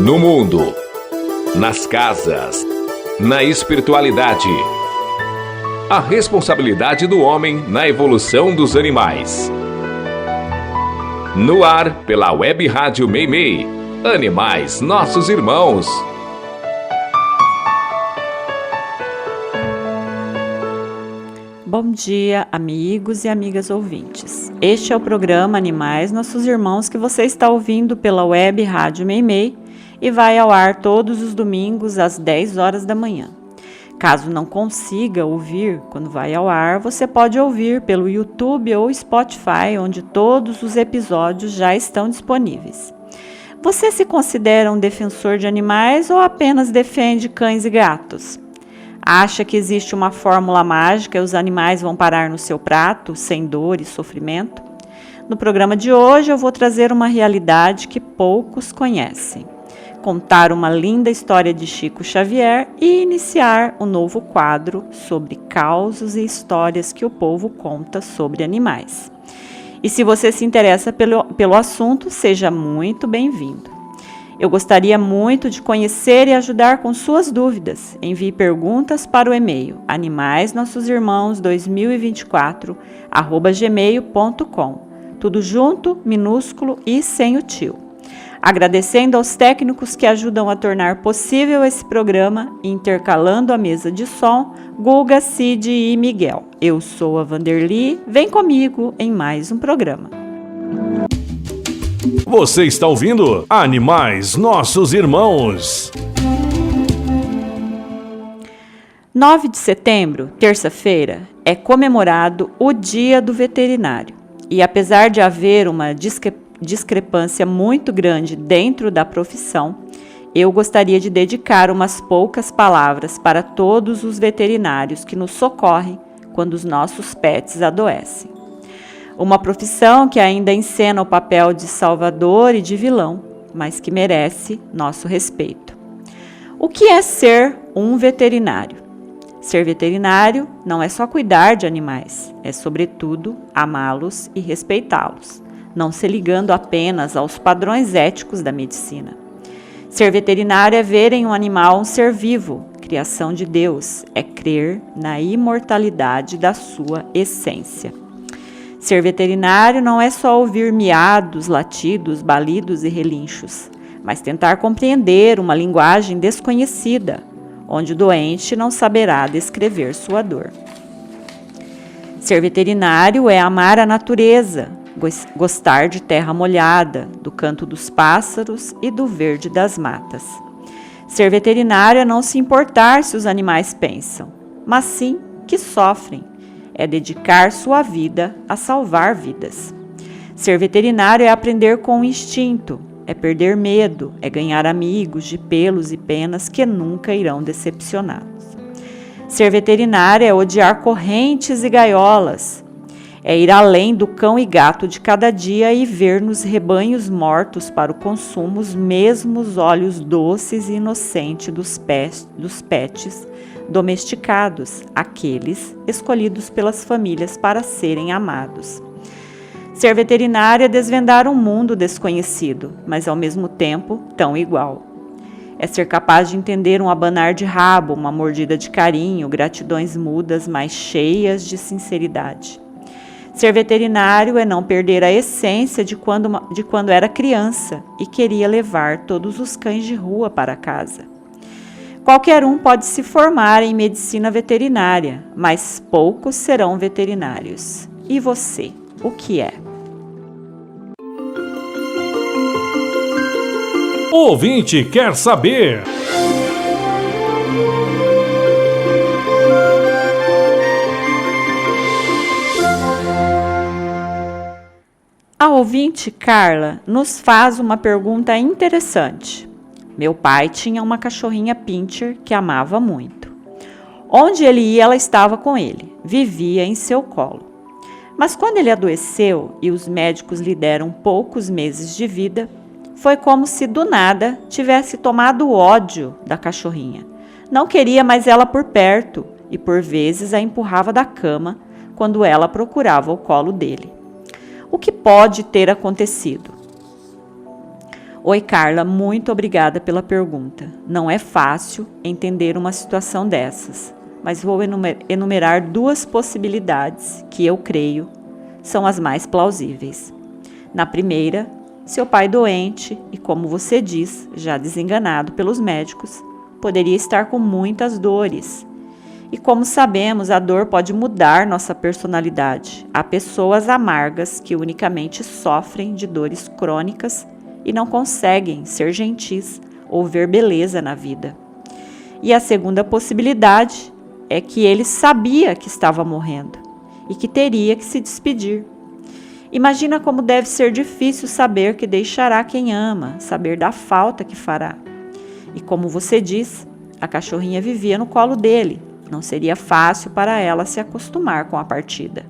No mundo, nas casas, na espiritualidade. A responsabilidade do homem na evolução dos animais. No ar, pela Web Rádio Meimei. Animais, nossos irmãos. Bom dia, amigos e amigas ouvintes. Este é o programa Animais, Nossos Irmãos, que você está ouvindo pela Web Rádio Meimei e vai ao ar todos os domingos às 10 horas da manhã. Caso não consiga ouvir quando vai ao ar, você pode ouvir pelo YouTube ou Spotify, onde todos os episódios já estão disponíveis. Você se considera um defensor de animais ou apenas defende cães e gatos? Acha que existe uma fórmula mágica e os animais vão parar no seu prato, sem dor e sofrimento? No programa de hoje eu vou trazer uma realidade que poucos conhecem. Contar uma linda história de Chico Xavier e iniciar um novo quadro sobre causos e histórias que o povo conta sobre animais. E se você se interessa pelo assunto, seja muito bem-vindo. Eu gostaria muito de conhecer e ajudar com suas dúvidas. Envie perguntas para o e-mail animaisnossosimãos2024@gmail.com. Tudo junto, minúsculo e sem o tio. Agradecendo aos técnicos que ajudam a tornar possível esse programa, intercalando a mesa de som, Guga, Cid e Miguel. Eu sou a Vanderly, vem comigo em mais um programa. Você está ouvindo Animais, Nossos Irmãos. 9 de setembro, terça-feira, é comemorado o Dia do Veterinário. E apesar de haver uma discrepância muito grande dentro da profissão, eu gostaria de dedicar umas poucas palavras para todos os veterinários que nos socorrem quando os nossos pets adoecem. Uma profissão que ainda encena o papel de salvador e de vilão, mas que merece nosso respeito. O que é ser um veterinário? Ser veterinário não é só cuidar de animais, é sobretudo amá-los e respeitá-los, não se ligando apenas aos padrões éticos da medicina. Ser veterinário é ver em um animal um ser vivo, criação de Deus, é crer na imortalidade da sua essência. Ser veterinário não é só ouvir miados, latidos, balidos e relinchos, mas tentar compreender uma linguagem desconhecida, onde o doente não saberá descrever sua dor. Ser veterinário é amar a natureza, gostar de terra molhada, do canto dos pássaros e do verde das matas. Ser veterinário é não se importar se os animais pensam, mas sim que sofrem. É dedicar sua vida a salvar vidas. Ser veterinário é aprender com o instinto, é perder medo, é ganhar amigos de pelos e penas que nunca irão decepcioná-los. Ser veterinário é odiar correntes e gaiolas, é ir além do cão e gato de cada dia e ver nos rebanhos mortos para o consumo os mesmos olhos doces e inocentes dos pets domesticados, aqueles escolhidos pelas famílias para serem amados. Ser veterinário é desvendar um mundo desconhecido, mas ao mesmo tempo tão igual. É ser capaz de entender um abanar de rabo, uma mordida de carinho, gratidões mudas, mas cheias de sinceridade. Ser veterinário é não perder a essência de quando era criança e queria levar todos os cães de rua para casa. Qualquer um pode se formar em medicina veterinária, mas poucos serão veterinários. E você, o que é? O ouvinte quer saber. A ouvinte Carla nos faz uma pergunta interessante. Meu pai tinha uma cachorrinha pincher que amava muito. Onde ele ia, ela estava com ele, vivia em seu colo. Mas quando ele adoeceu e os médicos lhe deram poucos meses de vida, foi como se do nada tivesse tomado ódio da cachorrinha. Não queria mais ela por perto e por vezes a empurrava da cama quando ela procurava o colo dele. O que pode ter acontecido? Oi, Carla, muito obrigada pela pergunta. Não é fácil entender uma situação dessas, mas vou enumerar 2 possibilidades que eu creio são as mais plausíveis. Na primeira, seu pai doente e, como você diz, já desenganado pelos médicos, poderia estar com muitas dores. E como sabemos, a dor pode mudar nossa personalidade. Há pessoas amargas que unicamente sofrem de dores crônicas e não conseguem ser gentis ou ver beleza na vida. E a segunda possibilidade é que ele sabia que estava morrendo e que teria que se despedir. Imagina como deve ser difícil saber que deixará quem ama, saber da falta que fará. E como você diz, a cachorrinha vivia no colo dele. Não seria fácil para ela se acostumar com a partida.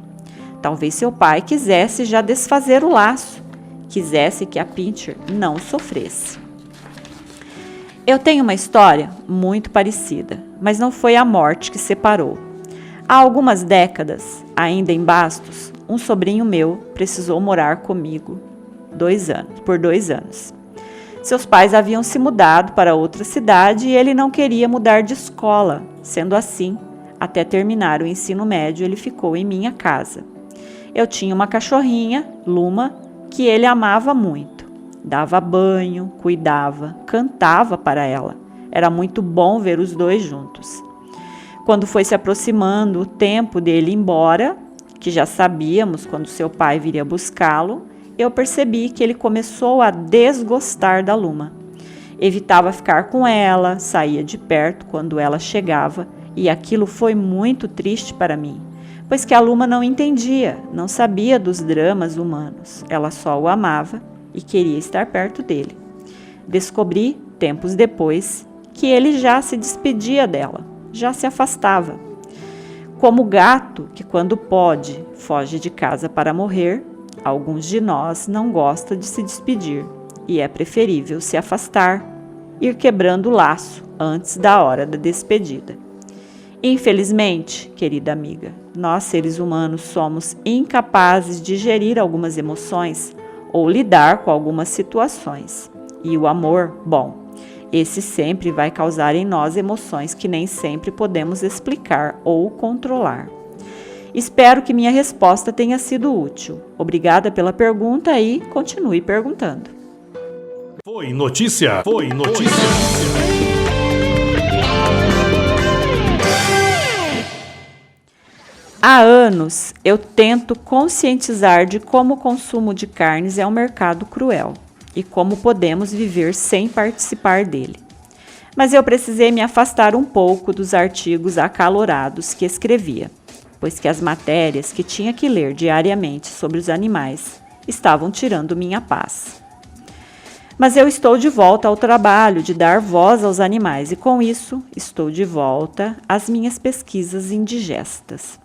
Talvez seu pai quisesse já desfazer o laço, quisesse que a Pinscher não sofresse. Eu tenho uma história muito parecida, mas não foi a morte que separou. Há algumas décadas, ainda em Bastos, um sobrinho meu precisou morar comigo por 2 anos. Seus pais haviam se mudado para outra cidade e ele não queria mudar de escola. Sendo assim, até terminar o ensino médio, ele ficou em minha casa. Eu tinha uma cachorrinha, Luma, que ele amava muito. Dava banho, cuidava, cantava para ela. Era muito bom ver os 2 juntos. Quando foi se aproximando o tempo dele ir embora, que já sabíamos quando seu pai viria buscá-lo, eu percebi que ele começou a desgostar da Luma. Evitava ficar com ela, saía de perto quando ela chegava, e aquilo foi muito triste para mim, pois que a Luma não entendia, não sabia dos dramas humanos. Ela só o amava e queria estar perto dele. Descobri, tempos depois, que ele já se despedia dela, já se afastava. Como o gato que, quando pode, foge de casa para morrer, alguns de nós não gostam de se despedir e é preferível se afastar, ir quebrando o laço antes da hora da despedida. Infelizmente, querida amiga, nós seres humanos somos incapazes de gerir algumas emoções ou lidar com algumas situações. E o amor, bom, esse sempre vai causar em nós emoções que nem sempre podemos explicar ou controlar. Espero que minha resposta tenha sido útil. Obrigada pela pergunta e continue perguntando. Foi notícia. Há anos eu tento conscientizar de como o consumo de carnes é um mercado cruel e como podemos viver sem participar dele. Mas eu precisei me afastar um pouco dos artigos acalorados que escrevia, pois que as matérias que tinha que ler diariamente sobre os animais estavam tirando minha paz. Mas eu estou de volta ao trabalho de dar voz aos animais e, com isso, estou de volta às minhas pesquisas indigestas.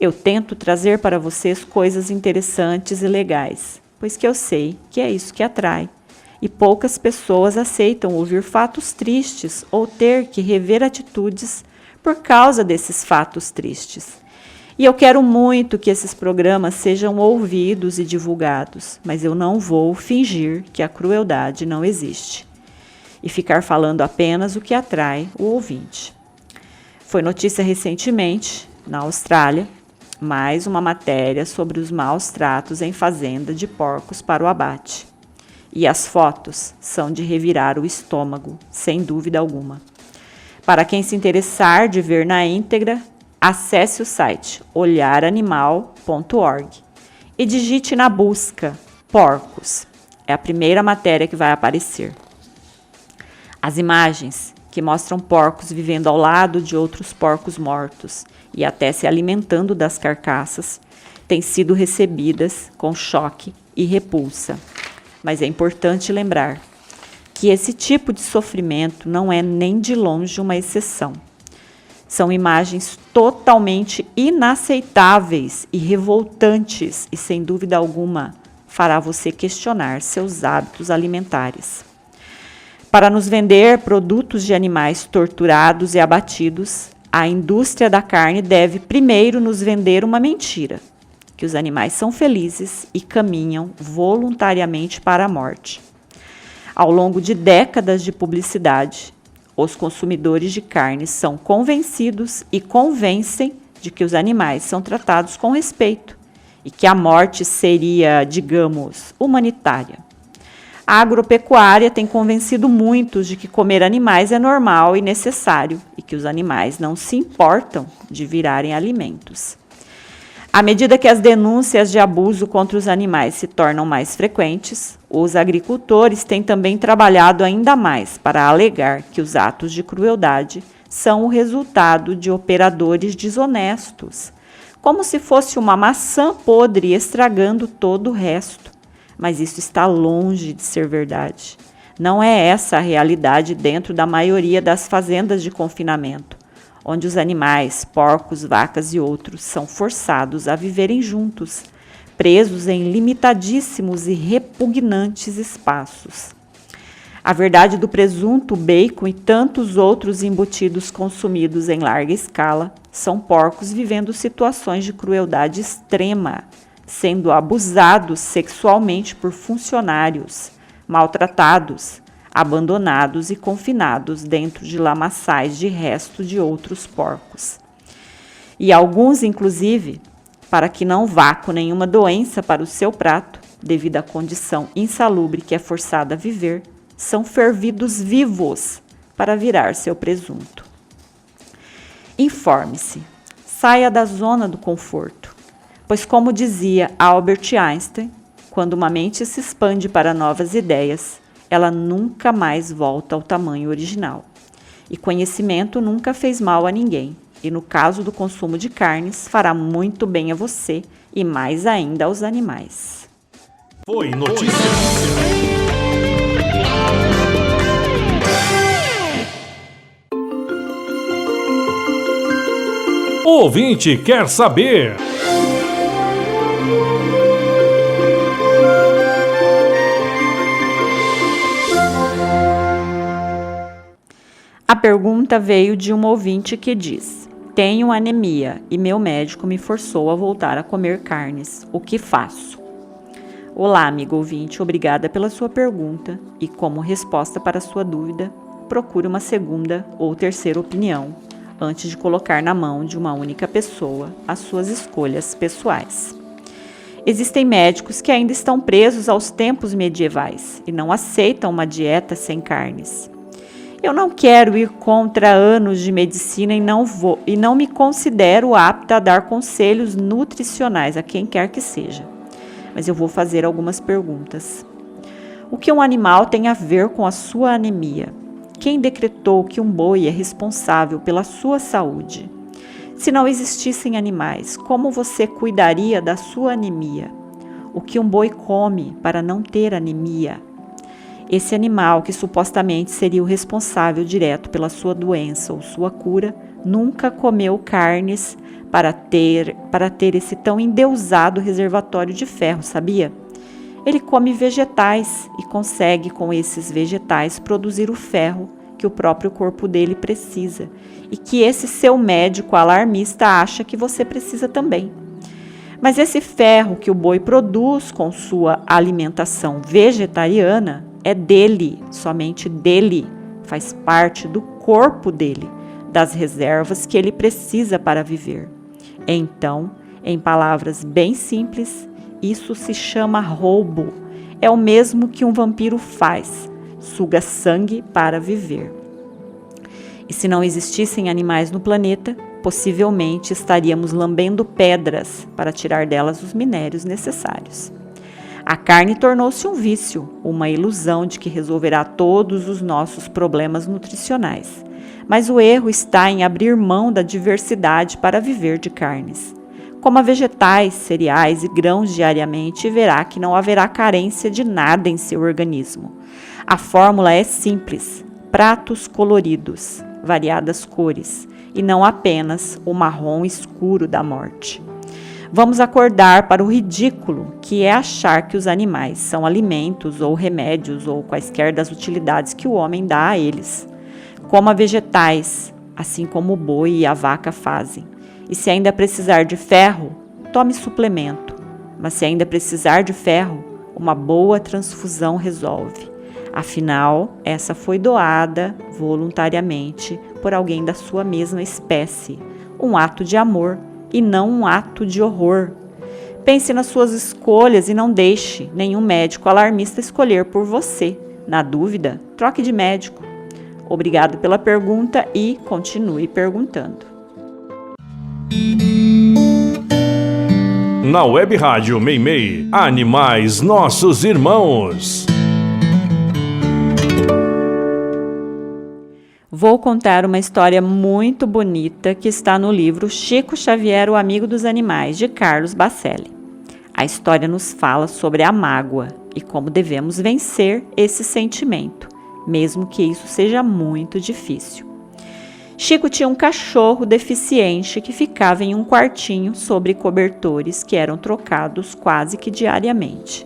Eu tento trazer para vocês coisas interessantes e legais, pois que eu sei que é isso que atrai, e poucas pessoas aceitam ouvir fatos tristes ou ter que rever atitudes por causa desses fatos tristes. E eu quero muito que esses programas sejam ouvidos e divulgados, mas eu não vou fingir que a crueldade não existe e ficar falando apenas o que atrai o ouvinte. Foi notícia recentemente, na Austrália, mais uma matéria sobre os maus tratos em fazenda de porcos para o abate. E as fotos são de revirar o estômago, sem dúvida alguma. Para quem se interessar de ver na íntegra, acesse o site olharanimal.org e digite na busca porcos. É a primeira matéria que vai aparecer. As imagens que mostram porcos vivendo ao lado de outros porcos mortos e até se alimentando das carcaças têm sido recebidas com choque e repulsa. Mas é importante lembrar que esse tipo de sofrimento não é nem de longe uma exceção. São imagens totalmente inaceitáveis e revoltantes e, sem dúvida alguma, fará você questionar seus hábitos alimentares. Para nos vender produtos de animais torturados e abatidos, a indústria da carne deve primeiro nos vender uma mentira, que os animais são felizes e caminham voluntariamente para a morte. Ao longo de décadas de publicidade, os consumidores de carne são convencidos e convencem de que os animais são tratados com respeito e que a morte seria, digamos, humanitária. A agropecuária tem convencido muitos de que comer animais é normal e necessário e que os animais não se importam de virarem alimentos. À medida que as denúncias de abuso contra os animais se tornam mais frequentes, os agricultores têm também trabalhado ainda mais para alegar que os atos de crueldade são o resultado de operadores desonestos, como se fosse uma maçã podre estragando todo o resto. Mas isso está longe de ser verdade. Não é essa a realidade dentro da maioria das fazendas de confinamento, onde os animais, porcos, vacas e outros, são forçados a viverem juntos, presos em limitadíssimos e repugnantes espaços. A verdade do presunto, bacon e tantos outros embutidos consumidos em larga escala são porcos vivendo situações de crueldade extrema, sendo abusados sexualmente por funcionários, maltratados, abandonados e confinados dentro de lamaçais de resto de outros porcos. E alguns, inclusive, para que não vá com nenhuma doença para o seu prato, devido à condição insalubre que é forçada a viver, são fervidos vivos para virar seu presunto. Informe-se, saia da zona do conforto, pois como dizia Albert Einstein, quando uma mente se expande para novas ideias, ela nunca mais volta ao tamanho original. E conhecimento nunca fez mal a ninguém, e no caso do consumo de carnes, fará muito bem a você e mais ainda aos animais. Foi notícia. O ouvinte quer saber. A pergunta veio de um ouvinte que diz: tenho anemia e meu médico me forçou a voltar a comer carnes. O que faço? Olá, amigo ouvinte, obrigada pela sua pergunta e, como resposta para a sua dúvida, procure uma segunda ou terceira opinião antes de colocar na mão de uma única pessoa as suas escolhas pessoais. Existem médicos que ainda estão presos aos tempos medievais e não aceitam uma dieta sem carnes. Eu não quero ir contra anos de medicina e não me considero apta a dar conselhos nutricionais a quem quer que seja. Mas eu vou fazer algumas perguntas. O que um animal tem a ver com a sua anemia? Quem decretou que um boi é responsável pela sua saúde? Se não existissem animais, como você cuidaria da sua anemia? O que um boi come para não ter anemia? Esse animal, que supostamente seria o responsável direto pela sua doença ou sua cura, nunca comeu carnes para ter esse tão endeusado reservatório de ferro, sabia? Ele come vegetais e consegue, com esses vegetais, produzir o ferro que o próprio corpo dele precisa e que esse seu médico alarmista acha que você precisa também. Mas esse ferro que o boi produz com sua alimentação vegetariana é dele, somente dele, faz parte do corpo dele, das reservas que ele precisa para viver. Então, em palavras bem simples, isso se chama roubo. É o mesmo que um vampiro faz, suga sangue para viver. E se não existissem animais no planeta, possivelmente estaríamos lambendo pedras para tirar delas os minérios necessários. A carne tornou-se um vício, uma ilusão de que resolverá todos os nossos problemas nutricionais. Mas o erro está em abrir mão da diversidade para viver de carnes. Coma vegetais, cereais e grãos diariamente e verá que não haverá carência de nada em seu organismo. A fórmula é simples: pratos coloridos, variadas cores, e não apenas o marrom escuro da morte. Vamos acordar para o ridículo que é achar que os animais são alimentos ou remédios ou quaisquer das utilidades que o homem dá a eles. Coma vegetais, assim como o boi e a vaca fazem. E se ainda precisar de ferro, tome suplemento. Mas se ainda precisar de ferro, uma boa transfusão resolve. Afinal, essa foi doada voluntariamente por alguém da sua mesma espécie. Um ato de amor e não um ato de horror. Pense nas suas escolhas e não deixe nenhum médico alarmista escolher por você. Na dúvida, troque de médico. Obrigado pela pergunta e continue perguntando. Na Web Rádio Meimei, Animais Nossos Irmãos. Vou contar uma história muito bonita que está no livro Chico Xavier, o Amigo dos Animais, de Carlos Bacelli. A história nos fala sobre a mágoa e como devemos vencer esse sentimento, mesmo que isso seja muito difícil. Chico tinha um cachorro deficiente que ficava em um quartinho sobre cobertores que eram trocados quase que diariamente.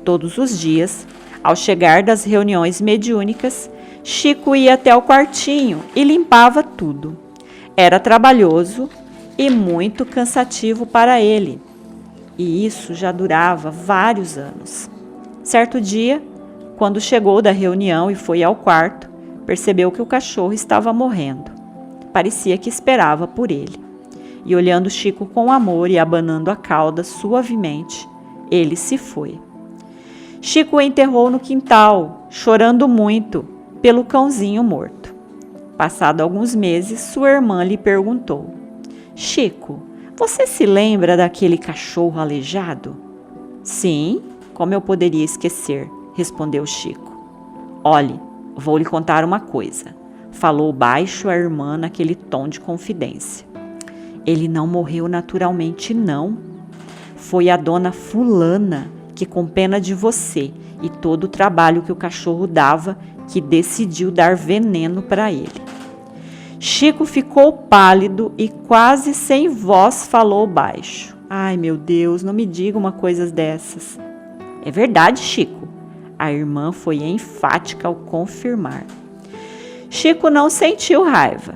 Todos os dias, ao chegar das reuniões mediúnicas, Chico ia até o quartinho e limpava tudo. Era trabalhoso e muito cansativo para ele, e isso já durava vários anos. Certo dia, quando chegou da reunião e foi ao quarto, percebeu que o cachorro estava morrendo. Parecia que esperava por ele. E olhando Chico com amor e abanando a cauda suavemente, ele se foi. Chico o enterrou no quintal, chorando muito pelo cãozinho morto. Passado alguns meses, sua irmã lhe perguntou: Chico, você se lembra daquele cachorro aleijado? Sim, como eu poderia esquecer, respondeu Chico. Olhe, vou lhe contar uma coisa, falou baixo a irmã naquele tom de confidência. Ele não morreu naturalmente, não. Foi a dona fulana que, com pena de você e todo o trabalho que o cachorro dava, que decidiu dar veneno para ele. Chico ficou pálido e quase sem voz falou baixo. Ai, meu Deus, não me diga uma coisa dessas. É verdade, Chico. A irmã foi enfática ao confirmar. Chico não sentiu raiva,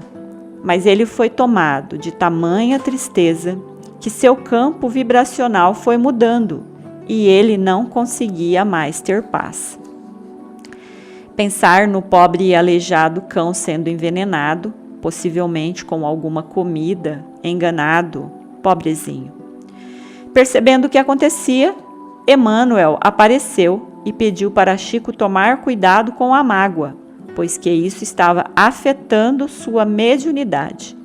mas ele foi tomado de tamanha tristeza que seu campo vibracional foi mudando e ele não conseguia mais ter paz. Pensar no pobre e aleijado cão sendo envenenado, possivelmente com alguma comida, enganado, pobrezinho. Percebendo o que acontecia, Emmanuel apareceu e pediu para Chico tomar cuidado com a mágoa, pois que isso estava afetando sua mediunidade.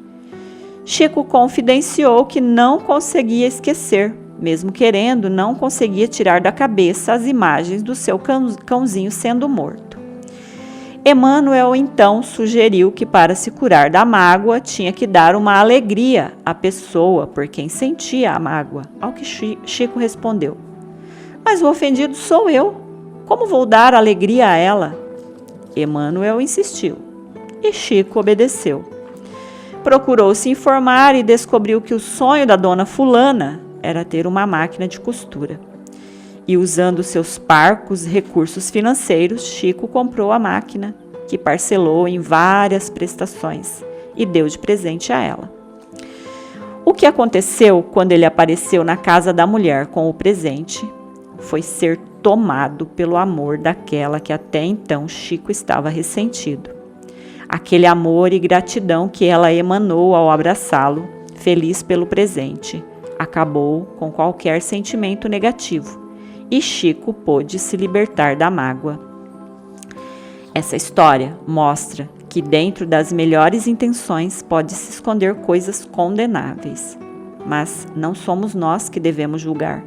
Chico confidenciou que não conseguia esquecer, mesmo querendo, não conseguia tirar da cabeça as imagens do seu cãozinho sendo morto. Emmanuel então sugeriu que para se curar da mágoa tinha que dar uma alegria à pessoa por quem sentia a mágoa, ao que Chico respondeu: Mas o ofendido sou eu, como vou dar alegria a ela? Emmanuel insistiu e Chico obedeceu. Procurou se informar e descobriu que o sonho da dona fulana era ter uma máquina de costura. E usando seus parcos recursos financeiros, Chico comprou a máquina, que parcelou em várias prestações e deu de presente a ela. O que aconteceu quando ele apareceu na casa da mulher com o presente foi ser tomado pelo amor daquela que até então Chico estava ressentido. Aquele amor e gratidão que ela emanou ao abraçá-lo, feliz pelo presente, acabou com qualquer sentimento negativo e Chico pôde se libertar da mágoa. Essa história mostra que dentro das melhores intenções pode se esconder coisas condenáveis, mas não somos nós que devemos julgar.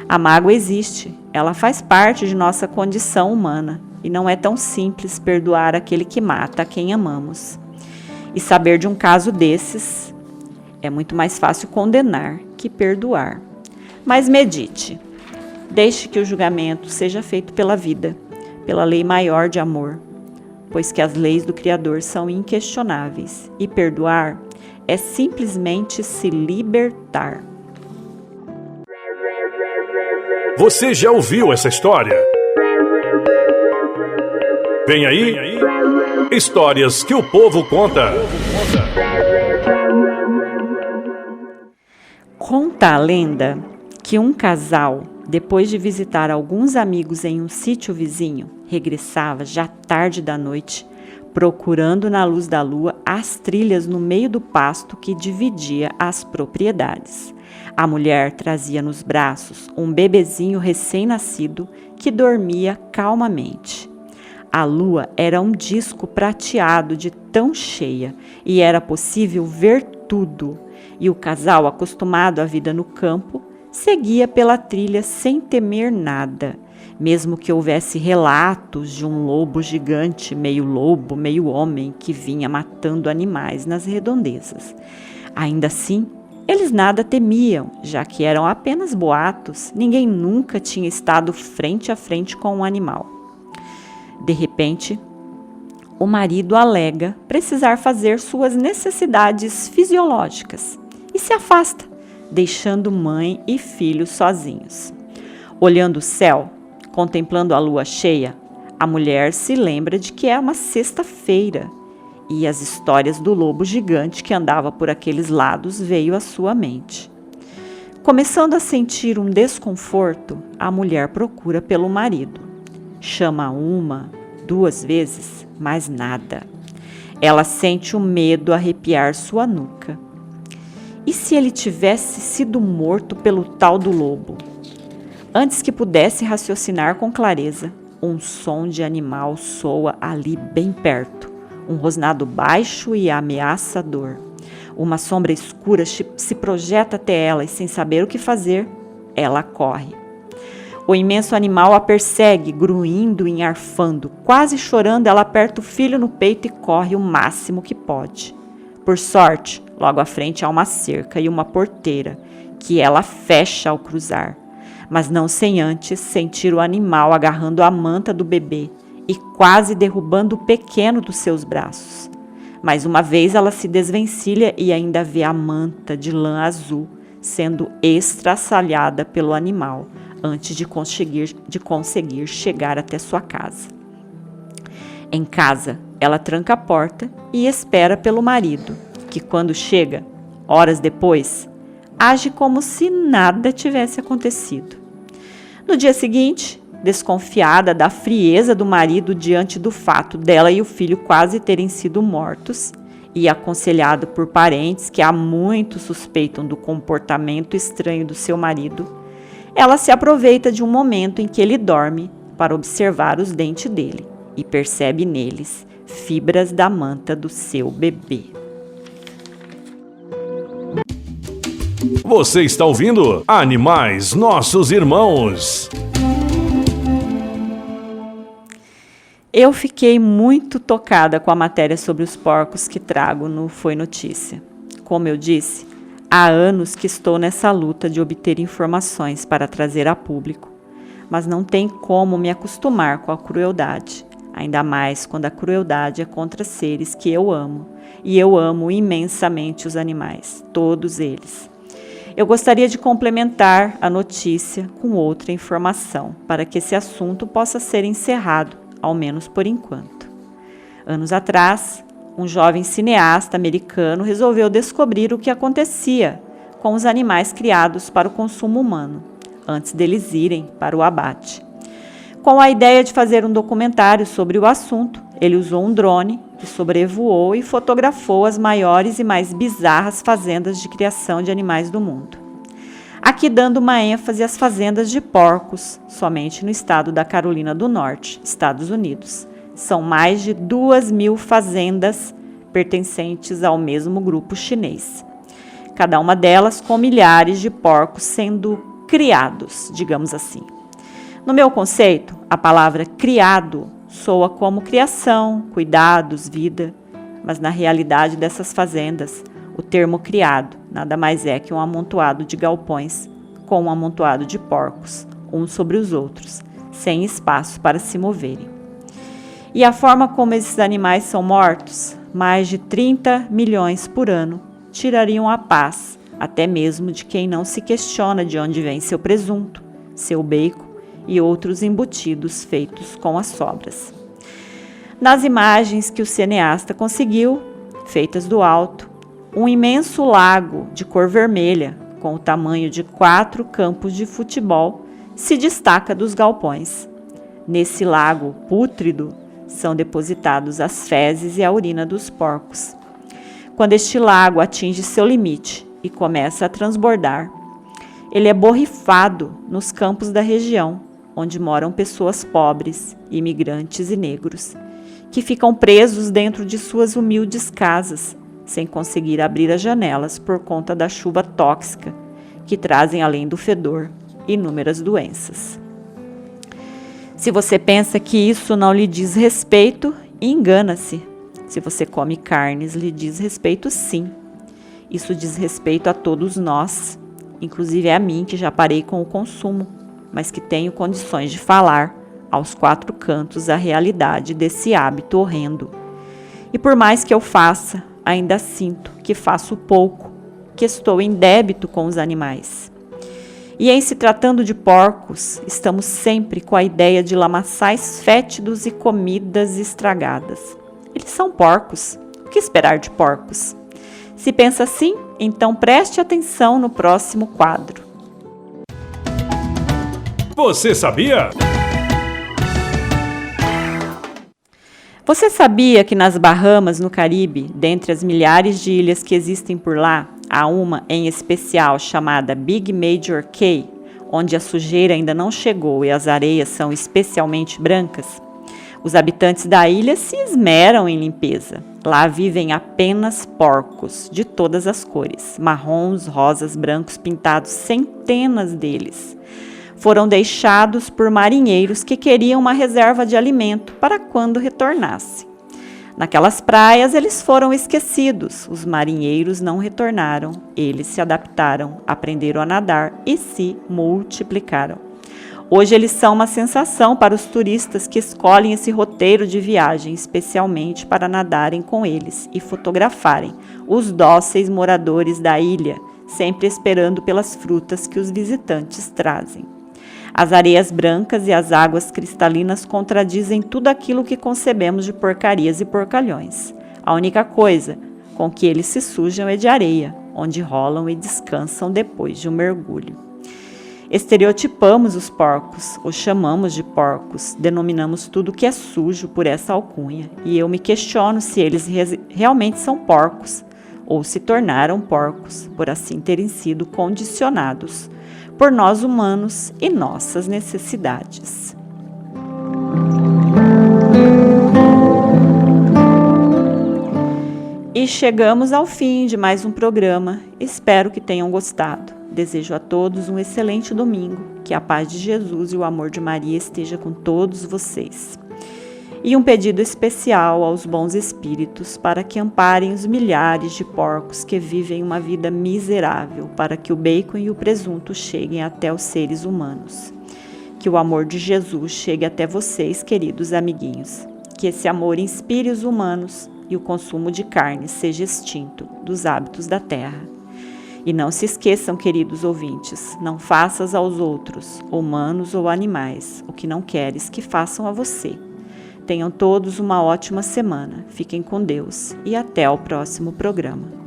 A mágoa existe, ela faz parte de nossa condição humana e não é tão simples perdoar aquele que mata a quem amamos. E saber de um caso desses é muito mais fácil condenar que perdoar. Mas medite. Deixe que o julgamento seja feito pela vida, pela lei maior de amor, pois que as leis do Criador são inquestionáveis, e perdoar é simplesmente se libertar. Você já ouviu essa história? Vem aí, histórias que o povo conta. Conta a lenda que um casal, depois de visitar alguns amigos em um sítio vizinho, regressava já tarde da noite, procurando na luz da lua as trilhas no meio do pasto que dividia as propriedades. A mulher trazia nos braços um bebezinho recém-nascido que dormia calmamente. A lua era um disco prateado de tão cheia e era possível ver tudo, e o casal, acostumado à vida no campo, seguia pela trilha sem temer nada, mesmo que houvesse relatos de um lobo gigante, meio lobo, meio homem, que vinha matando animais nas redondezas. Ainda assim, eles nada temiam, já que eram apenas boatos, ninguém nunca tinha estado frente a frente com um animal. De repente, o marido alega precisar fazer suas necessidades fisiológicas e se afasta, deixando mãe e filho sozinhos. Olhando o céu, contemplando a lua cheia, a mulher se lembra de que é uma sexta-feira e as histórias do lobo gigante que andava por aqueles lados veio à sua mente. Começando a sentir um desconforto, a mulher procura pelo marido. Chama uma, 2 vezes, mas nada. Ela sente o medo arrepiar sua nuca. E se ele tivesse sido morto pelo tal do lobo? Antes que pudesse raciocinar com clareza, um som de animal soa ali bem perto, um rosnado baixo e ameaçador. Uma sombra escura se projeta até ela e, sem saber o que fazer, ela corre. O imenso animal a persegue, gruindo e arfando. Quase chorando, ela aperta o filho no peito e corre o máximo que pode. Por sorte, logo à frente há uma cerca e uma porteira, que ela fecha ao cruzar, mas não sem antes sentir o animal agarrando a manta do bebê e quase derrubando o pequeno dos seus braços. Mais uma vez ela se desvencilha e ainda vê a manta de lã azul sendo estraçalhada pelo animal antes de conseguir chegar até sua casa. Em casa, ela tranca a porta e espera pelo marido, que quando chega, horas depois, age como se nada tivesse acontecido. No dia seguinte, desconfiada da frieza do marido diante do fato dela e o filho quase terem sido mortos, e aconselhado por parentes que há muito suspeitam do comportamento estranho do seu marido, ela se aproveita de um momento em que ele dorme para observar os dentes dele e percebe neles fibras da manta do seu bebê. Você está ouvindo Animais Nossos Irmãos. Eu fiquei muito tocada com a matéria sobre os porcos que trago no Foi Notícia. Como eu disse, há anos que estou nessa luta de obter informações para trazer a público, mas não tem como me acostumar com a crueldade, ainda mais quando a crueldade é contra seres que eu amo, e eu amo imensamente os animais, todos eles. Eu gostaria de complementar a notícia com outra informação, para que esse assunto possa ser encerrado, ao menos por enquanto. Anos atrás, um jovem cineasta americano resolveu descobrir o que acontecia com os animais criados para o consumo humano, antes deles irem para o abate. Com a ideia de fazer um documentário sobre o assunto, ele usou um drone que sobrevoou e fotografou as maiores e mais bizarras fazendas de criação de animais do mundo. Aqui dando uma ênfase às fazendas de porcos, somente no estado da Carolina do Norte, Estados Unidos. São mais de 2.000 fazendas pertencentes ao mesmo grupo chinês. Cada uma delas com milhares de porcos sendo criados, digamos assim. No meu conceito, a palavra criado soa como criação, cuidados, vida, mas na realidade dessas fazendas, o termo criado nada mais é que um amontoado de galpões com um amontoado de porcos, uns sobre os outros, sem espaço para se moverem. E a forma como esses animais são mortos, mais de 30 milhões por ano, tirariam a paz, até mesmo de quem não se questiona de onde vem seu presunto, seu bacon e outros embutidos feitos com as sobras. Nas imagens que o cineasta conseguiu, feitas do alto, um imenso lago de cor vermelha, com o tamanho de 4 campos de futebol, se destaca dos galpões. Nesse lago pútrido são depositados as fezes e a urina dos porcos. Quando este lago atinge seu limite e começa a transbordar, ele é borrifado nos campos da região, onde moram pessoas pobres, imigrantes e negros, que ficam presos dentro de suas humildes casas, sem conseguir abrir as janelas por conta da chuva tóxica, que trazem, além do fedor, inúmeras doenças. Se você pensa que isso não lhe diz respeito, engana-se. Se você come carnes, lhe diz respeito sim. Isso diz respeito a todos nós, inclusive a mim, que já parei com o consumo, mas que tenho condições de falar aos quatro cantos a realidade desse hábito horrendo. E por mais que eu faça, ainda sinto que faço pouco, que estou em débito com os animais. E em se tratando de porcos, estamos sempre com a ideia de lamaçais fétidos e comidas estragadas. Eles são porcos. O que esperar de porcos? Se pensa assim, então preste atenção no próximo quadro. Você sabia? Você sabia que nas Bahamas, no Caribe, dentre as milhares de ilhas que existem por lá, há uma em especial chamada Big Major Cay, onde a sujeira ainda não chegou e as areias são especialmente brancas? Os habitantes da ilha se esmeram em limpeza. Lá vivem apenas porcos, de todas as cores, marrons, rosas, brancos, pintados, centenas deles. Foram deixados por marinheiros que queriam uma reserva de alimento para quando retornasse. Naquelas praias eles foram esquecidos, os marinheiros não retornaram, eles se adaptaram, aprenderam a nadar e se multiplicaram. Hoje eles são uma sensação para os turistas que escolhem esse roteiro de viagem, especialmente para nadarem com eles e fotografarem os dóceis moradores da ilha, sempre esperando pelas frutas que os visitantes trazem. As areias brancas e as águas cristalinas contradizem tudo aquilo que concebemos de porcarias e porcalhões. A única coisa com que eles se sujam é de areia, onde rolam e descansam depois de um mergulho. Estereotipamos os porcos, os chamamos de porcos, denominamos tudo que é sujo por essa alcunha, e eu me questiono se eles realmente são porcos, ou se tornaram porcos, por assim terem sido condicionados por nós humanos e nossas necessidades. E chegamos ao fim de mais um programa. Espero que tenham gostado. Desejo a todos um excelente domingo. Que a paz de Jesus e o amor de Maria esteja com todos vocês. E um pedido especial aos bons espíritos para que amparem os milhares de porcos que vivem uma vida miserável, para que o bacon e o presunto cheguem até os seres humanos. Que o amor de Jesus chegue até vocês, queridos amiguinhos. Que esse amor inspire os humanos e o consumo de carne seja extinto dos hábitos da terra. E não se esqueçam, queridos ouvintes, não faças aos outros, humanos ou animais, o que não queres que façam a você. Tenham todos uma ótima semana, fiquem com Deus e até o próximo programa.